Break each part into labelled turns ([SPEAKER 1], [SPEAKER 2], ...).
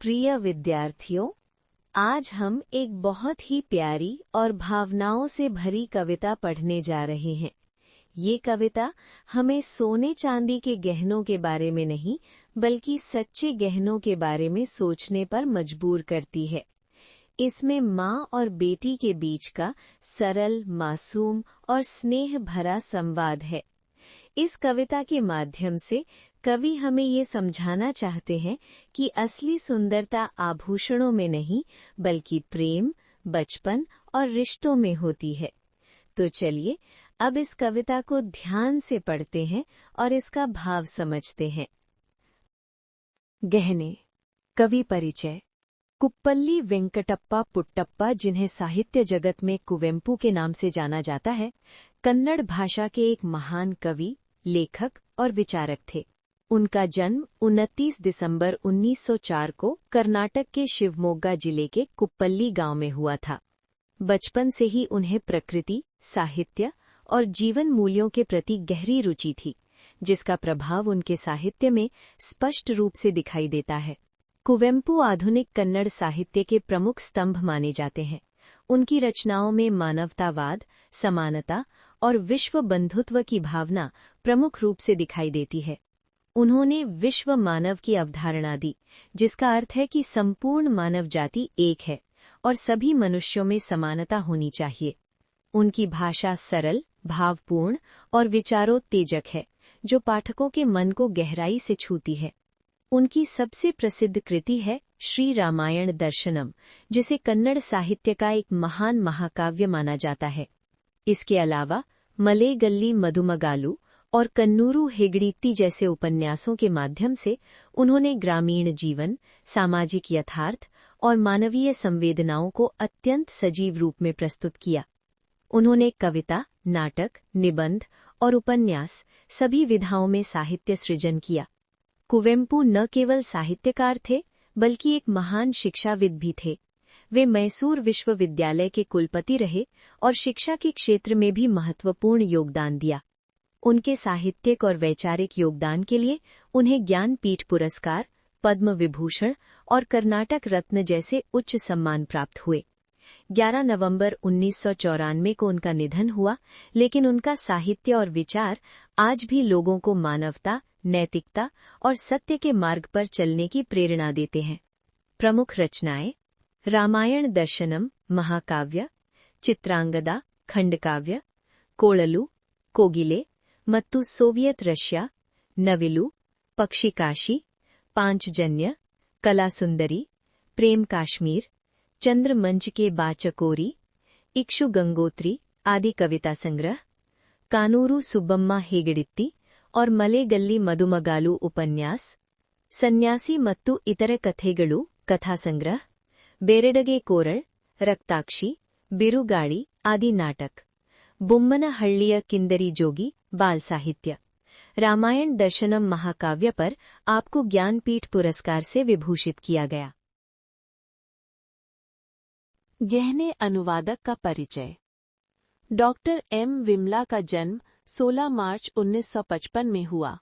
[SPEAKER 1] प्रिय विद्यार्थियों, आज हम एक बहुत ही प्यारी और भावनाओं से भरी कविता पढ़ने जा रहे हैं। ये कविता हमें सोने चांदी के गहनों के बारे में नहीं, बल्कि सच्चे गहनों के बारे में सोचने पर मजबूर करती है। इसमें माँ और बेटी के बीच का सरल, मासूम और स्नेह भरा संवाद है। इस कविता के माध्यम से कवि हमें ये समझाना चाहते हैं कि असली सुंदरता आभूषणों में नहीं, बल्कि प्रेम, बचपन और रिश्तों में होती है। तो चलिए अब इस कविता को ध्यान से पढ़ते हैं और इसका भाव समझते हैं।
[SPEAKER 2] गहने। कवि परिचय। कुप्पल्ली वेंकटप्पा पुट्टप्पा, जिन्हें साहित्य जगत में कुवेंपु के नाम से जाना जाता है, कन्नड़ भाषा के एक महान कवि, लेखक और विचारक थे। उनका जन्म 29 दिसंबर 1904 को कर्नाटक के शिवमोग्गा जिले के कुप्पल्ली गांव में हुआ था। बचपन से ही उन्हें प्रकृति, साहित्य और जीवन मूल्यों के प्रति गहरी रुचि थी, जिसका प्रभाव उनके साहित्य में स्पष्ट रूप से दिखाई देता है। कुवेंपु आधुनिक कन्नड़ साहित्य के प्रमुख स्तंभ माने जाते हैं। उनकी रचनाओं में मानवतावाद, समानता और विश्व बंधुत्व की भावना प्रमुख रूप से दिखाई देती है। उन्होंने विश्व मानव की अवधारणा दी, जिसका अर्थ है कि संपूर्ण मानव जाति एक है और सभी मनुष्यों में समानता होनी चाहिए। उनकी भाषा सरल, भावपूर्ण और विचारोत्तेजक है, जो पाठकों के मन को गहराई से छूती है। उनकी सबसे प्रसिद्ध कृति है श्री रामायण दर्शनम, जिसे कन्नड़ साहित्य का एक महान महाकाव्य माना जाता है। इसके अलावा मलेगल्ली मधुमगालू और कन्नूरू हेगड़ीती जैसे उपन्यासों के माध्यम से उन्होंने ग्रामीण जीवन, सामाजिक यथार्थ और मानवीय संवेदनाओं को अत्यंत सजीव रूप में प्रस्तुत किया। उन्होंने कविता, नाटक, निबंध और उपन्यास सभी विधाओं में साहित्य सृजन किया। कुवेंपु न केवल साहित्यकार थे, बल्कि एक महान शिक्षाविद भी थे। वे मैसूर विश्वविद्यालय के कुलपति रहे और शिक्षा के क्षेत्र में भी महत्वपूर्ण योगदान दिया। उनके साहित्यिक और वैचारिक योगदान के लिए उन्हें ज्ञानपीठ पुरस्कार, पद्म विभूषण और कर्नाटक रत्न जैसे उच्च सम्मान प्राप्त हुए। 11 नवंबर 1994 को उनका निधन हुआ, लेकिन उनका साहित्य और विचार आज भी लोगों को मानवता, नैतिकता और सत्य के मार्ग पर चलने की प्रेरणा देते हैं। प्रमुख रचनाएं: रामायण दर्शनम महाकाव्य, चित्रांगदा खंडकाव्य, कोळलू, कोगिले ಮತ್ತು सोवियत रशिया, नविलु, पक्षिकाशी, पांचजन्य, कलासुंदरी, प्रेम काश्मीर, चंद्रमंच के बाचकोरी, इक्षु गंगोत्री आदि कविता संग्रह, कानूरू सुब्बम्मा हेगड़ित्ती और मलेगल्ली मधुमगालू उपन्यास, सन्यासी मत्तु इतर कथेगळु कथा संग्रह, बेरेडगे कोरल, रक्ताक्षी, बिरुगाड़ी आदि नाटक, बुम्मनहಳ್ಳಿಯ किंदरी जोगी बाल साहित्य। रामायण दर्शनम महाकाव्य पर आपको ज्ञानपीठ पुरस्कार से विभूषित किया गया।
[SPEAKER 3] गहने अनुवादक का परिचय। डॉक्टर एम विमला का जन्म 16 मार्च 1955 में हुआ।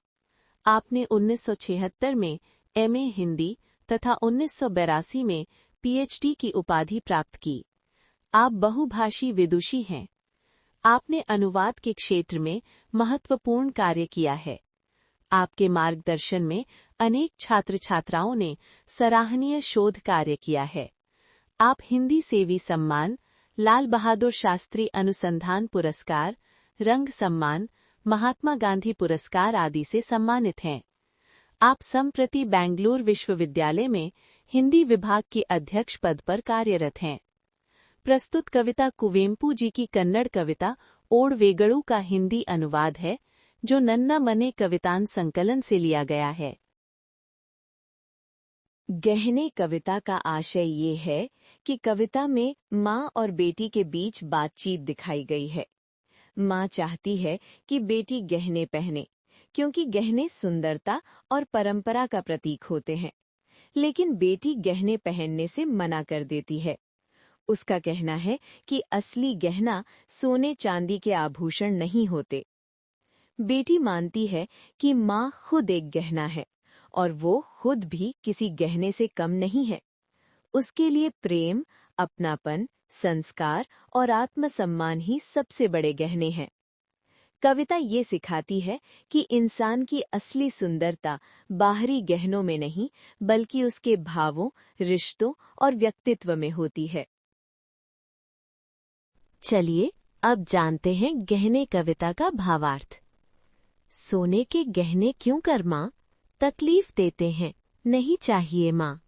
[SPEAKER 3] आपने 1976 में एमए हिंदी तथा 1982 में पीएचडी की उपाधि प्राप्त की। आप बहुभाषी विदुषी हैं। आपने अनुवाद के क्षेत्र में महत्वपूर्ण कार्य किया है। आपके मार्गदर्शन में अनेक छात्र छात्राओं ने सराहनीय शोध कार्य किया है। आप हिंदी सेवी सम्मान, लाल बहादुर शास्त्री अनुसंधान पुरस्कार, रंग सम्मान, महात्मा गांधी पुरस्कार आदि से सम्मानित हैं। आप संप्रति बेंगलुरु विश्वविद्यालय में हिंदी विभाग के अध्यक्ष पद पर कार्यरत हैं। प्रस्तुत कविता कुवेंपु जी की कन्नड़ कविता ओडवेगळु का हिंदी अनुवाद है, जो नन्ना मने कवितान संकलन से लिया गया है।
[SPEAKER 1] गहने कविता का आशय ये है कि कविता में माँ और बेटी के बीच बातचीत दिखाई गई है। माँ चाहती है कि बेटी गहने पहने, क्योंकि गहने सुंदरता और परंपरा का प्रतीक होते हैं, लेकिन बेटी गहने पहनने से मना कर देती है। उसका कहना है कि असली गहना सोने चांदी के आभूषण नहीं होते। बेटी मानती है कि माँ खुद एक गहना है
[SPEAKER 2] और वो खुद भी किसी गहने से कम नहीं है। उसके लिए प्रेम, अपनापन, संस्कार और आत्मसम्मान ही सबसे बड़े गहने हैं। कविता ये सिखाती है कि इंसान की असली सुंदरता बाहरी गहनों में नहीं, बल्कि उसके भावों, रिश्तों और व्यक्तित्व में होती है।
[SPEAKER 3] चलिए अब जानते हैं गहने कविता का भावार्थ। सोने के गहने क्यों कर माँ, तकलीफ देते हैं, नहीं चाहिए माँ।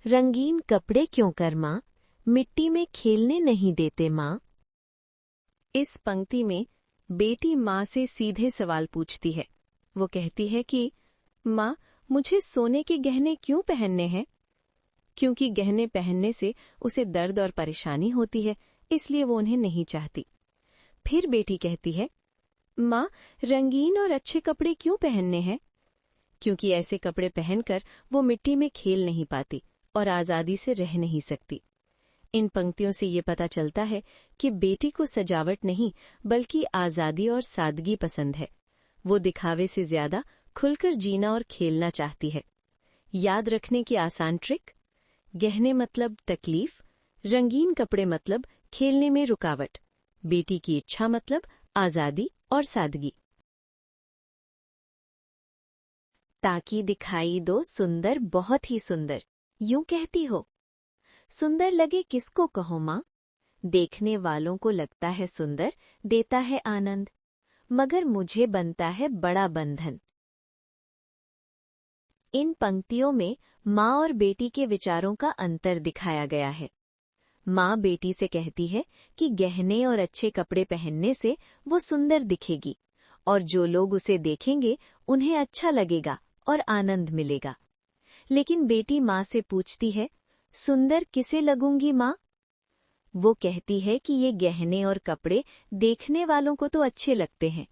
[SPEAKER 3] रंगीन कपड़े क्यों कर माँ, मिट्टी में खेलने नहीं देते माँ। इस पंक्ति में बेटी माँ से सीधे सवाल पूछती है। वो कहती है कि माँ, मुझे सोने के गहने क्यों पहनने हैं? क्योंकि गहने पहनने से उसे दर्द और परेशानी होती है, इसलिए वो उन्हें नहीं चाहती। फिर बेटी कहती है, माँ, रंगीन और अच्छे कपड़े क्यों पहनने हैं? क्योंकि ऐसे कपड़े पहनकर वो मिट्टी में खेल नहीं पाती और आजादी से रह नहीं सकती। इन पंक्तियों से ये पता चलता है कि बेटी को सजावट नहीं, बल्कि आजादी और सादगी पसंद है। वो दिखावे से ज्यादा खुलकर जीना और खेलना चाहती है। याद रखने की आसान ट्रिक: गहने मतलब तकलीफ, रंगीन कपड़े मतलब खेलने में रुकावट, बेटी की इच्छा मतलब आजादी और सादगी।
[SPEAKER 1] ताकि दिखाई दो सुंदर, बहुत ही सुंदर, यूं कहती हो। सुंदर लगे किसको कहो माँ, देखने वालों को लगता है सुंदर, देता है आनंद, मगर मुझे बनता है बड़ा बंधन। इन पंक्तियों में माँ और बेटी के विचारों का अंतर दिखाया गया है। माँ बेटी से कहती है कि गहने और अच्छे कपड़े पहनने से वो सुंदर दिखेगी और जो लोग उसे देखेंगे उन्हें अच्छा लगेगा और आनंद मिलेगा। लेकिन बेटी माँ से पूछती है, सुंदर किसे लगूंगी माँ? वो कहती है कि ये गहने और कपड़े देखने वालों को तो अच्छे लगते हैं,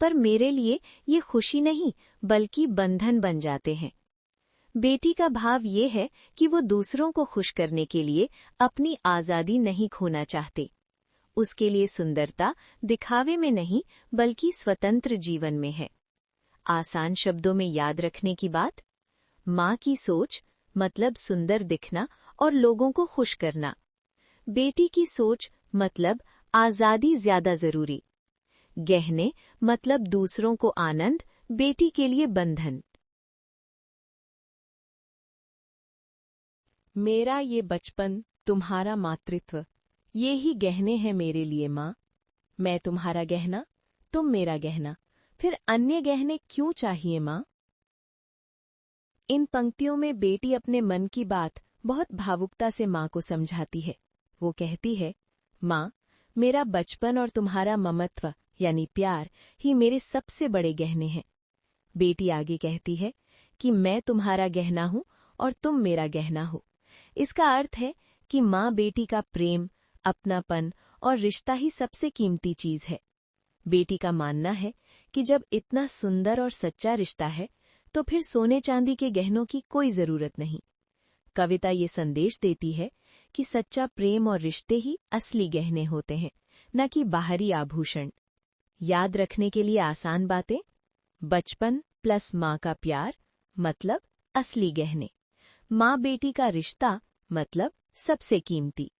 [SPEAKER 1] पर मेरे लिए ये खुशी नहीं, बल्कि बंधन बन जाते हैं। बेटी का भाव ये है कि वो दूसरों को खुश करने के लिए अपनी आजादी नहीं खोना चाहते। उसके लिए सुंदरता दिखावे में नहीं, बल्कि स्वतंत्र जीवन में है। आसान शब्दों में याद रखने की बात: माँ की सोच मतलब सुंदर दिखना और लोगों को खुश करना। बेटी की सोच मतलब आजादी ज्यादा जरूरी। गहने मतलब दूसरों को आनंद, बेटी के लिए बंधन।
[SPEAKER 3] मेरा ये बचपन, तुम्हारा मातृत्व, ये ही गहने हैं मेरे लिए माँ। मैं तुम्हारा गहना, तुम मेरा गहना, फिर अन्य गहने क्यों चाहिए माँ? इन पंक्तियों में बेटी अपने मन की बात बहुत भावुकता से माँ को समझाती है। वो कहती है, माँ, मेरा बचपन और तुम्हारा ममत्व यानी प्यार ही मेरे सबसे बड़े गहने हैं। बेटी आगे कहती है कि मैं तुम्हारा गहना हूँ और तुम मेरा गहना हो। इसका अर्थ है कि माँ बेटी का प्रेम, अपनापन और रिश्ता ही सबसे कीमती चीज है। बेटी का मानना है कि जब इतना सुंदर और सच्चा रिश्ता है, तो फिर सोने चांदी के गहनों की कोई जरूरत नहीं। कविता ये संदेश देती है कि सच्चा प्रेम और रिश्ते ही असली गहने होते हैं, न कि बाहरी आभूषण। याद रखने के लिए आसान बातें: बचपन प्लस माँ का प्यार मतलब असली गहने, माँ बेटी का रिश्ता मतलब सबसे कीमती,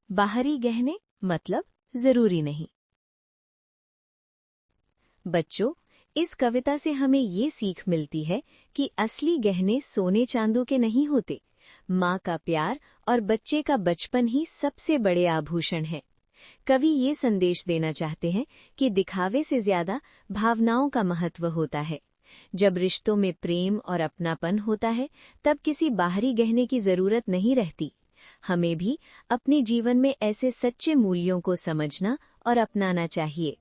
[SPEAKER 3] बाहरी गहने मतलब जरूरी नहीं।
[SPEAKER 1] बच्चों, इस कविता से हमें ये सीख मिलती है कि असली गहने सोने चांदों के नहीं होते। माँ का प्यार और बच्चे का बचपन ही सबसे बड़े आभूषण है। कवि ये संदेश देना चाहते हैं कि दिखावे से ज्यादा भावनाओं का महत्व होता है। जब रिश्तों में प्रेम और अपनापन होता है, तब किसी बाहरी गहने की जरूरत नहीं रहती। हमें भी अपने जीवन में ऐसे सच्चे मूल्यों को समझना और अपनाना चाहिए।